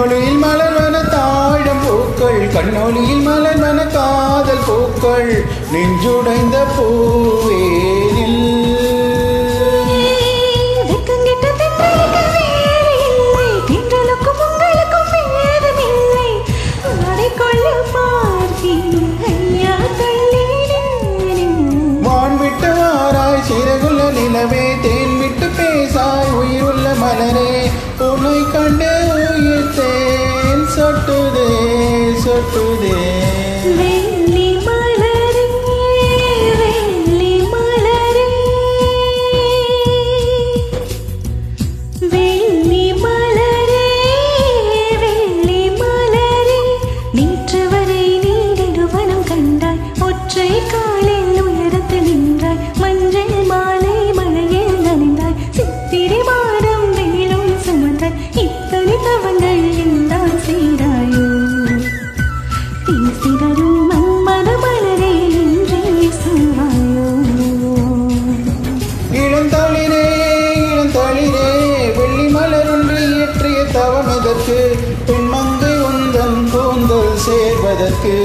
விண்ணொலியில் மலர்வன தாழம் பூக்கள், கண்ணொலியில் மலர்வன காதல் பூக்கள், நெஞ்சுடைந்த பூவேனில் வான்விட்டு வாராய் சிறகுள்ள நிலவே, தேன் விட்டு பேசாய் உயிருள்ள மலரே, உன்னை கண்டு உயிர்த்தேன் சொட்டுதே சொட்டுதே. வெள்ளி மலரே வெள்ளி மலரே வெள்ளி மலரே வெள்ளி மலரே, நேற்று வரை நீடிடுவனம் கண்டாய், ஒற்றை காலில் உயரத்து நின்றாய், மஞ்சள் மாலை மழையில் நனைந்தாய், சித்திரை மாதம் வெயிலும் சுமந்தாய், இத்தனை தவங்கள் எல்லாம் செய்தாயோ, பேசிடரும் மன்மத மலரே என்றே சொல்வாயோ. இளந்தளிரே இளந்தளிரே, வெள்ளி மலர் ஒன்று இயற்றிய தவம் எதற்கு, பெண்மங்கை உந்தன் கூந்தல் சேர்வதற்கு.